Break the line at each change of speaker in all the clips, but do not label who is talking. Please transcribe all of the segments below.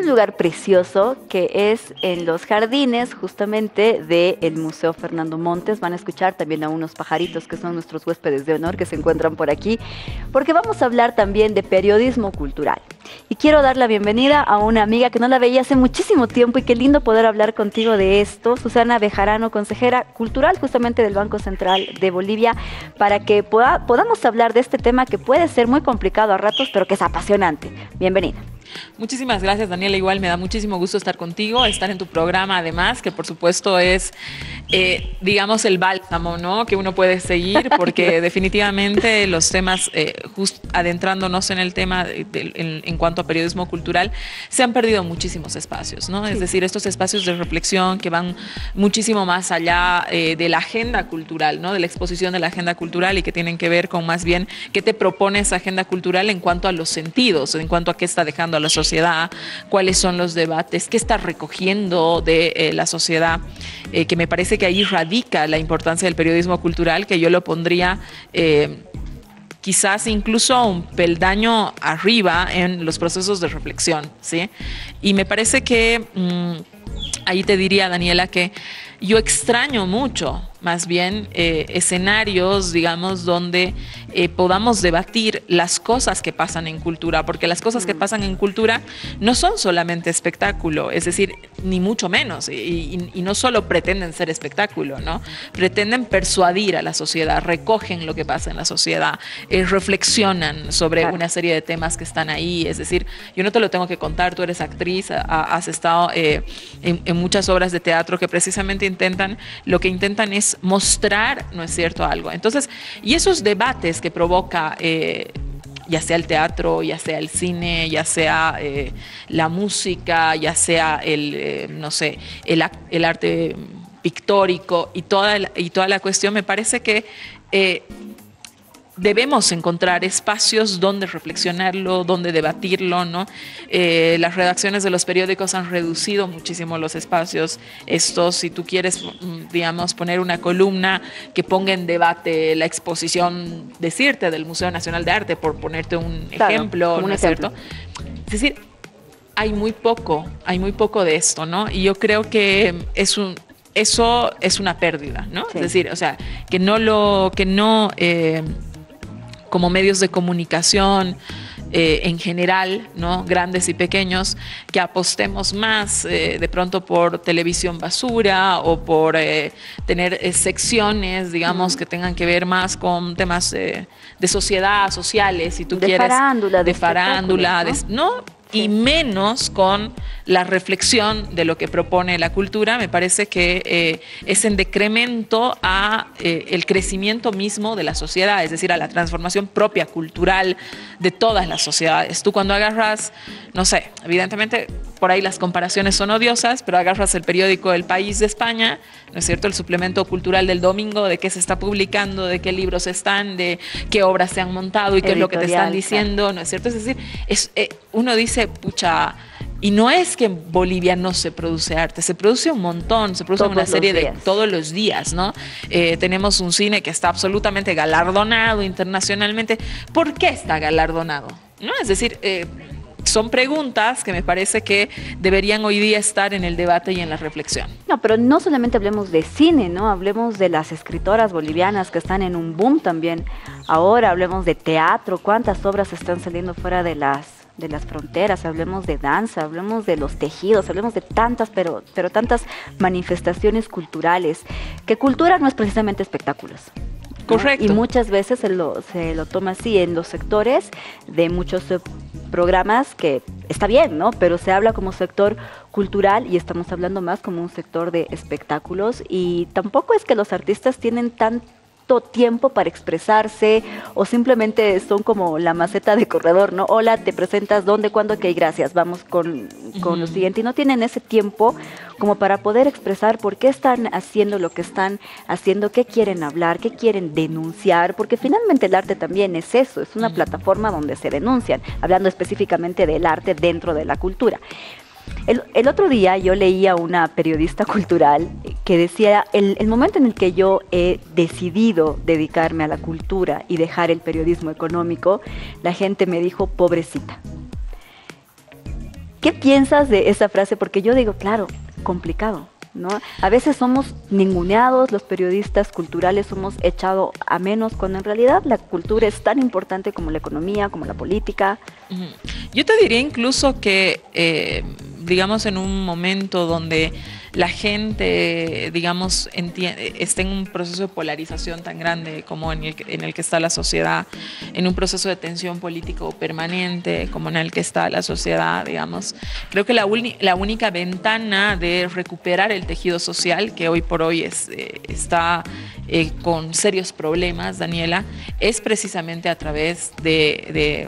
un lugar precioso que es en los jardines justamente del Museo Fernando Montes. Van a escuchar también a unos pajaritos que son nuestros huéspedes de honor que se encuentran por aquí, porque vamos a hablar también de periodismo cultural. Y quiero dar la bienvenida a una amiga que no la veía hace muchísimo tiempo y qué lindo poder hablar contigo de esto, Susana Bejarano, consejera cultural justamente del Banco Central de Bolivia, para que podamos hablar de este tema que puede ser muy complicado a ratos, pero que es apasionante. Bienvenida.
Muchísimas gracias, Daniela. Igual me da muchísimo gusto estar contigo, estar en tu programa además, que por supuesto es, digamos, el bálsamo, ¿no?, que uno puede seguir, porque definitivamente los temas, adentrándonos en el tema en cuanto a periodismo cultural, se han perdido muchísimos espacios, ¿no? Sí. Es decir, estos espacios de reflexión que van muchísimo más allá de la agenda cultural, ¿no?, de la exposición de la agenda cultural, y que tienen que ver con más bien qué te propone esa agenda cultural en cuanto a los sentidos, en cuanto a qué está dejando a la sociedad, cuáles son los debates, qué está recogiendo de la sociedad, que me parece que ahí radica la importancia del periodismo cultural, que yo lo pondría quizás incluso un peldaño arriba en los procesos de reflexión, ¿sí? Y me parece que ahí te diría, Daniela, que yo extraño mucho, más bien, escenarios, digamos, donde podamos debatir las cosas que pasan en cultura, porque las cosas que pasan en cultura no son solamente espectáculo, es decir, ni mucho menos, y no solo pretenden ser espectáculo, ¿no? Pretenden persuadir a la sociedad, recogen lo que pasa en la sociedad, reflexionan sobre una serie de temas que están ahí, es decir, yo no te lo tengo que contar, tú eres actriz, has estado en muchas obras de teatro que precisamente lo que intentan es mostrar, ¿no es cierto?, algo. Entonces, y esos debates que provoca ya sea el teatro, ya sea el cine, ya sea la música, ya sea no sé, el arte pictórico y toda la cuestión, me parece que debemos encontrar espacios donde reflexionarlo, donde debatirlo, ¿no? Las redacciones de los periódicos han reducido muchísimo los espacios estos. Si tú quieres, digamos, poner una columna que ponga en debate la exposición, decirte, del Museo Nacional de Arte, por ponerte un ejemplo, ¿no es cierto? Es decir, hay muy poco de esto, ¿no? Y yo creo que eso es una pérdida, ¿no? Sí. Es decir, o sea, que no como medios de comunicación en general, ¿no?, grandes y pequeños, que apostemos más de pronto por televisión basura o por tener secciones, digamos, que tengan que ver más con temas de sociedad, sociales, si tú quieres. De farándula, ¿no? Y menos con la reflexión de lo que propone la cultura. Me parece que es en decremento a el crecimiento mismo de la sociedad, es decir, a la transformación propia cultural de todas las sociedades. Tú cuando agarras, no sé, evidentemente por ahí las comparaciones son odiosas, pero agarras el periódico El País de España, ¿no es cierto?, el suplemento cultural del domingo, de qué se está publicando, de qué libros están, de qué obras se han montado y qué es lo que te están diciendo, ¿no es cierto? Es decir, uno dice, pucha, y no es que en Bolivia no se produce arte, se produce un montón, se produce una serie de todos los días, ¿no? Tenemos un cine que está absolutamente galardonado internacionalmente. ¿Por qué está galardonado? ¿No? Es decir, son preguntas que me parece que deberían hoy día estar en el debate y en la reflexión.
No, pero no solamente hablemos de cine, ¿no? Hablemos de las escritoras bolivianas que están en un boom también. Ahora hablemos de teatro, cuántas obras están saliendo fuera de las fronteras, hablemos de danza, hablemos de los tejidos, hablemos de tantas, pero tantas manifestaciones culturales, que cultura no es precisamente espectáculos.
Correcto.
Y muchas veces se lo toma así en los sectores de muchos programas, que está bien, ¿no? Pero se habla como sector cultural y estamos hablando más como un sector de espectáculos, y tampoco es que los artistas tienen tanto tiempo para expresarse o simplemente son como la maceta de corredor, ¿no? Hola, te presentas, ¿dónde, cuándo? Ok, gracias, vamos con lo siguiente. Y no tienen ese tiempo como para poder expresar por qué están haciendo lo que están haciendo, qué quieren hablar, qué quieren denunciar, porque finalmente el arte también es eso, es una plataforma donde se denuncian, hablando específicamente del arte dentro de la cultura. El otro día yo leía a una periodista cultural que decía, el momento en el que yo he decidido dedicarme a la cultura y dejar el periodismo económico, la gente me dijo, pobrecita. ¿Qué piensas de esa frase? Porque yo digo, claro, complicado, ¿no? A veces somos ninguneados, los periodistas culturales somos echados a menos, cuando en realidad la cultura es tan importante como la economía, como la política.
Yo te diría incluso que, digamos, en un momento donde la gente, digamos, está en un proceso de polarización tan grande como en el que está la sociedad, en un proceso de tensión político permanente como en el que está la sociedad, digamos, creo que la única ventana de recuperar el tejido social, que hoy por hoy está con serios problemas, Daniela, es precisamente a través de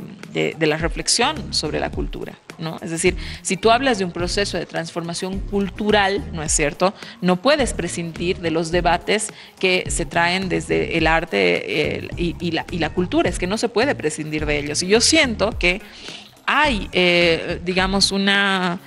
la reflexión sobre la cultura, ¿no? Es decir, si tú hablas de un proceso de transformación cultural, ¿no es cierto?, no puedes prescindir de los debates que se traen desde el arte y la cultura, es que no se puede prescindir de ellos. Y yo siento que hay, digamos, una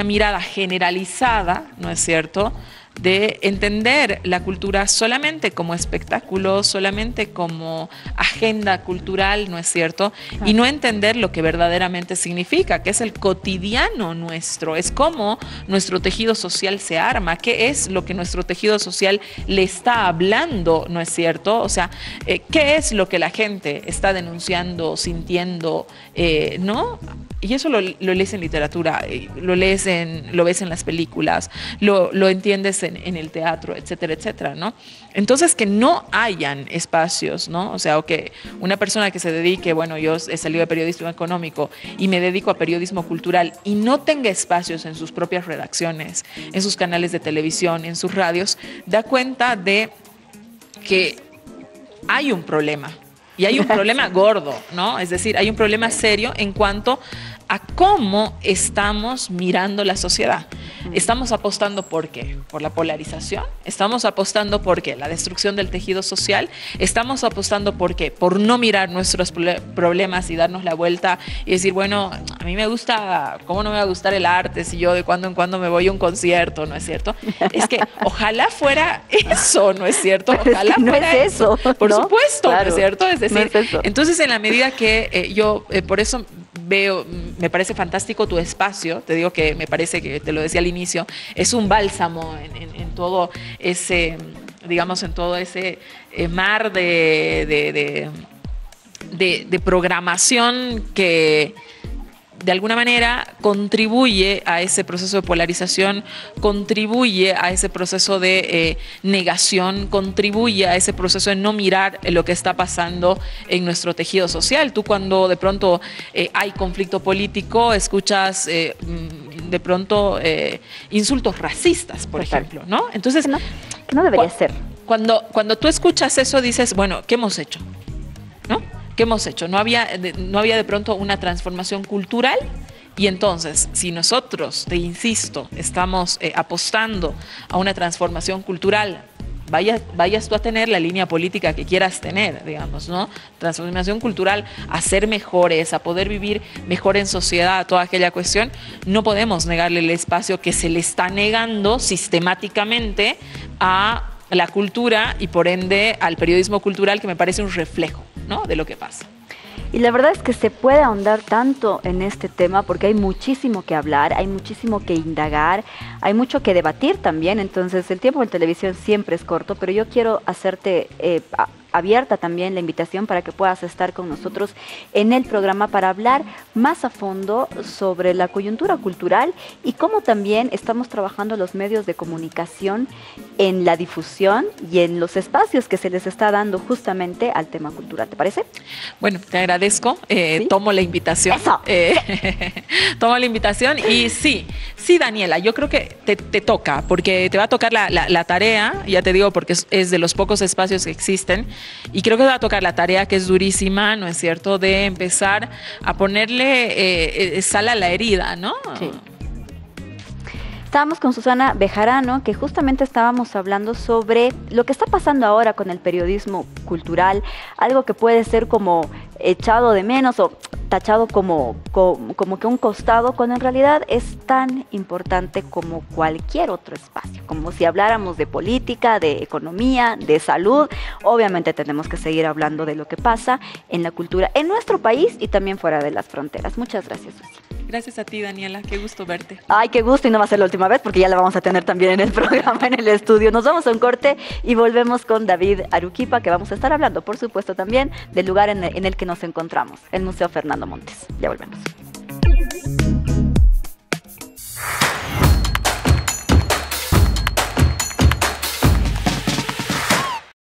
mirada generalizada, ¿no es cierto?, de entender la cultura solamente como espectáculo, solamente como agenda cultural, ¿no es cierto? Y no entender lo que verdaderamente significa, que es el cotidiano nuestro, es cómo nuestro tejido social se arma, qué es lo que nuestro tejido social le está hablando, ¿no es cierto? O sea, qué es lo que la gente está denunciando, sintiendo, ¿no? Y eso lo lees en literatura, lo ves en las películas, lo entiendes en el teatro, etcétera, etcétera, ¿no? Entonces, que no hayan espacios, ¿no? O sea, o que una persona que se dedique, bueno, yo he salido de periodismo económico y me dedico a periodismo cultural y no tenga espacios en sus propias redacciones, en sus canales de televisión, en sus radios, da cuenta de que hay un problema. Y hay un problema gordo, ¿no? Es decir, hay un problema serio en cuanto a cómo estamos mirando la sociedad. Estamos apostando ¿por qué? Por la polarización. Estamos apostando ¿por qué? La destrucción del tejido social. Estamos apostando ¿por qué? Por no mirar nuestros problemas y darnos la vuelta y decir, bueno, a mí me gusta, ¿cómo no me va a gustar el arte si yo de cuando en cuando me voy a un concierto, ¿no es cierto? Es que ojalá fuera eso, ¿no es cierto? Ojalá
es que no
fuera
es eso,
por
¿no?
supuesto,
Claro,
¿no es cierto? Es decir,
no es eso.
entonces en la medida que yo, por eso veo, me parece fantástico tu espacio, te digo que me parece que, te lo decía al inicio, es un bálsamo en todo ese, digamos, en todo ese mar de programación que de alguna manera contribuye a ese proceso de polarización, contribuye a ese proceso de negación, contribuye a ese proceso de no mirar lo que está pasando en nuestro tejido social. Tú cuando de pronto hay conflicto político, escuchas de pronto insultos racistas, por ejemplo, ¿no? Entonces,
que no debería ser.
Cuando tú escuchas eso, dices, bueno, ¿qué hemos hecho? ¿No? ¿Qué hemos hecho? No había de pronto una transformación cultural y entonces, si nosotros, te insisto, estamos apostando a una transformación cultural, vayas tú a tener la línea política que quieras tener, digamos, ¿no? Transformación cultural, a ser mejores, a poder vivir mejor en sociedad, toda aquella cuestión, no podemos negarle el espacio que se le está negando sistemáticamente a la cultura y por ende al periodismo cultural, que me parece un reflejo, ¿no?, de lo que pasa.
Y la verdad es que se puede ahondar tanto en este tema porque hay muchísimo que hablar, hay muchísimo que indagar, hay mucho que debatir también. Entonces el tiempo en televisión siempre es corto, pero yo quiero hacerte abierta también la invitación para que puedas estar con nosotros en el programa para hablar más a fondo sobre la coyuntura cultural y cómo también estamos trabajando los medios de comunicación en la difusión y en los espacios que se les está dando justamente al tema cultural. ¿Te parece?
Bueno, te agradezco,
¿Sí?
Tomo la invitación.
Eso.
Tomo la invitación y sí, Daniela, yo creo que te toca, porque te va a tocar la tarea, ya te digo, porque es de los pocos espacios que existen, y creo que te va a tocar la tarea que es durísima, ¿no es cierto?, de empezar a ponerle sal a la herida, ¿no?
Sí. Estábamos con Susana Bejarano, que justamente estábamos hablando sobre lo que está pasando ahora con el periodismo cultural, algo que puede ser como echado de menos o tachado como que un costado, cuando en realidad es tan importante como cualquier otro espacio. Como si habláramos de política, de economía, de salud, obviamente tenemos que seguir hablando de lo que pasa en la cultura en nuestro país y también fuera de las fronteras. Muchas gracias, Susi.
Gracias a ti, Daniela. Qué gusto verte.
Ay, qué gusto, y no va a ser la última vez porque ya la vamos a tener también en el programa, en el estudio. Nos vamos a un corte y volvemos con David Aruquipa, que vamos a estar hablando, por supuesto, también del lugar en el que nos encontramos, el Museo Fernando Montes. Ya volvemos.